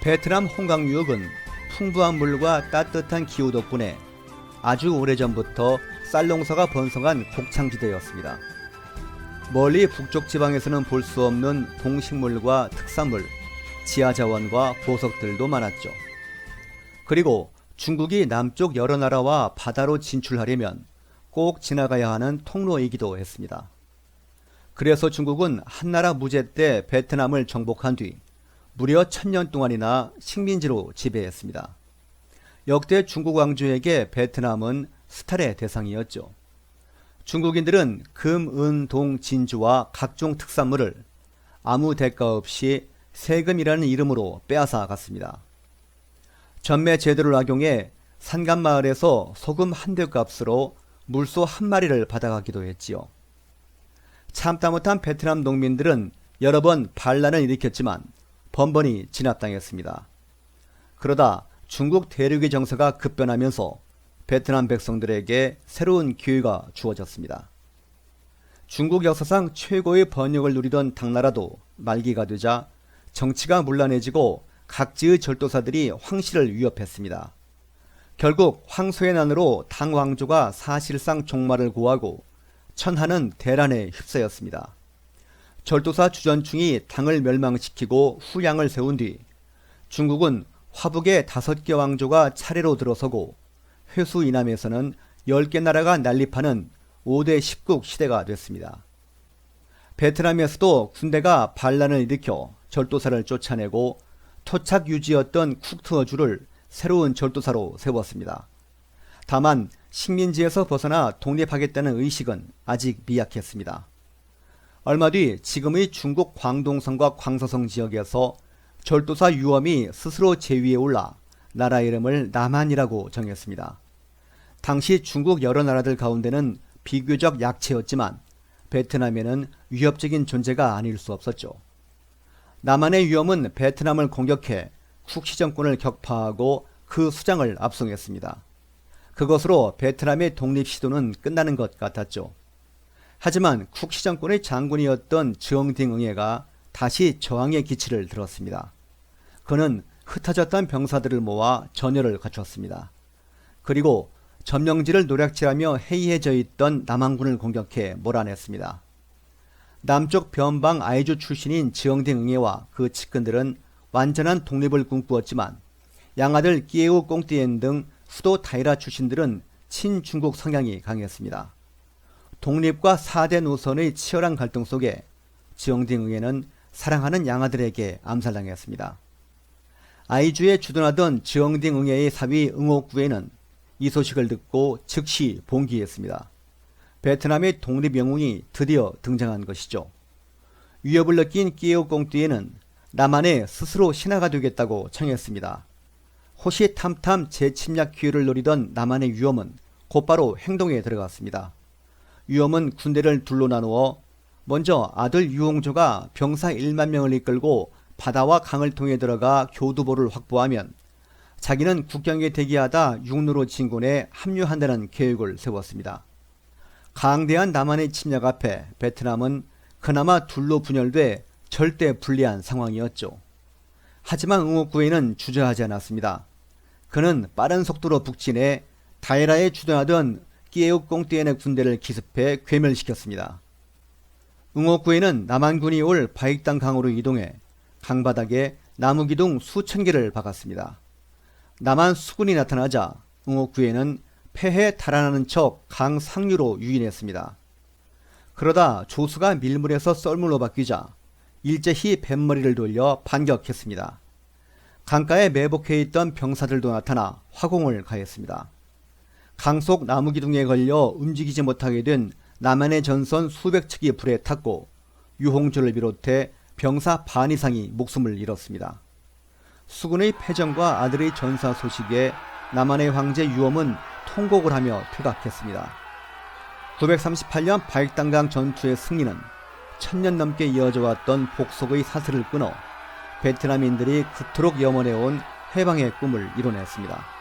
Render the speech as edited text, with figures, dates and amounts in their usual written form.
베트남 홍강유역은 풍부한 물과 따뜻한 기후 덕분에 아주 오래전부터 쌀 농사가 번성한 곡창지대였습니다. 멀리 북쪽 지방에서는 볼 수 없는 동식물과 특산물, 지하자원과 보석들도 많았죠. 그리고 중국이 남쪽 여러 나라와 바다로 진출하려면 꼭 지나가야 하는 통로이기도 했습니다. 그래서 중국은 한나라 무제 때 베트남을 정복한 뒤 무려 1000년 동안이나 식민지로 지배했습니다. 역대 중국 왕조에게 베트남은 수탈의 대상이었죠. 중국인들은 금, 은, 동, 진주와 각종 특산물을 아무 대가 없이 세금이라는 이름으로 빼앗아 갔습니다. 전매 제도를 악용해 산간마을에서 소금 한 대 값으로 물소 한 마리를 받아가기도 했지요. 참다 못한 베트남 농민들은 여러 번 반란을 일으켰지만 번번이 진압당했습니다. 그러다 중국 대륙의 정세가 급변하면서 베트남 백성들에게 새로운 기회가 주어졌습니다. 중국 역사상 최고의 번영을 누리던 당나라도 말기가 되자 정치가 문란해지고 각지의 절도사들이 황실을 위협했습니다. 결국 황소의 난으로 당 왕조가 사실상 종말을 고하고 천하는 대란에 휩싸였습니다. 절도사 주전충이 당을 멸망시키고 후양을 세운 뒤 중국은 화북의 5개 왕조가 차례로 들어서고 회수 이남에서는 10개 나라가 난립하는 5대 10국 시대가 됐습니다. 베트남에서도 군대가 반란을 일으켜 절도사를 쫓아내고 토착 유지였던 쿡트어주를 새로운 절도사로 세웠습니다. 다만 식민지에서 벗어나 독립하겠다는 의식은 아직 미약했습니다. 얼마 뒤 지금의 중국 광동성과 광서성 지역에서 절도사 유엄이 스스로 제위에 올라 나라 이름을 남한이라고 정했습니다. 당시 중국 여러 나라들 가운데는 비교적 약체였지만 베트남에는 위협적인 존재가 아닐 수 없었죠. 남한의 위엄은 베트남을 공격해 쿡시 정권을 격파하고 그 수장을 압송했습니다. 그것으로 베트남의 독립 시도는 끝나는 것 같았죠. 하지만 쿡시 정권의 장군이었던 즈엉딩응예가 다시 저항의 기치를 들었습니다. 그는 흩어졌던 병사들을 모아 전열을 갖췄습니다. 그리고 점령지를 노략질하며 해이해져 있던 남한군을 공격해 몰아냈습니다. 남쪽 변방 아이주 출신인 즈엉딩응예와 그 측근들은 완전한 독립을 꿈꾸었지만 양아들 끼에우 꽁띠엔 등 수도 다이라 출신들은 친중국 성향이 강했습니다. 독립과 4대 노선의 치열한 갈등 속에 즈엉딩응예는 사랑하는 양아들에게 암살당했습니다. 아이주에 주둔하던 즈엉딩응예의 사위 응옥구에는 이 소식을 듣고 즉시 봉기했습니다. 베트남의 독립 영웅이 드디어 등장한 것이죠. 위협을 느낀 끼에우 꽁띠에는 남한에 스스로 신하가 되겠다고 청했습니다. 호시탐탐 재침략 기회를 노리던 남한의 위엄은 곧바로 행동에 들어갔습니다. 위엄은 군대를 둘로 나누어 먼저 아들 유홍조가 병사 1만 명을 이끌고 바다와 강을 통해 들어가 교두보를 확보하면 자기는 국경에 대기하다 육로로 진군해 합류한다는 계획을 세웠습니다. 강대한 남한의 침략 앞에 베트남은 그나마 둘로 분열돼 절대 불리한 상황이었죠. 하지만 응옥구에는 주저하지 않았습니다. 그는 빠른 속도로 북진해 다이라에 주둔하던 끼에우 꽁띠엔의 군대를 기습해 괴멸시켰습니다. 응옥구에는 남한군이 올 바익당 강으로 이동해 강바닥에 나무기둥 수천 개를 박았습니다. 남한 수군이 나타나자 응옥구에는 패해 달아나는 척 강 상류로 유인했습니다. 그러다 조수가 밀물에서 썰물로 바뀌자 일제히 뱃머리를 돌려 반격했습니다. 강가에 매복해 있던 병사들도 나타나 화공을 가했습니다. 강속 나무기둥에 걸려 움직이지 못하게 된 남한의 전선 수백 척이 불에 탔고 유홍조를 비롯해 병사 반 이상이 목숨을 잃었습니다. 수군의 패전과 아들의 전사 소식에 남한의 황제 유엄은 통곡을 하며 퇴각했습니다. 938년 바익당강 전투의 승리는 1000년 넘게 이어져 왔던 복속의 사슬을 끊어 베트남인들이 그토록 염원해온 해방의 꿈을 이뤄냈습니다.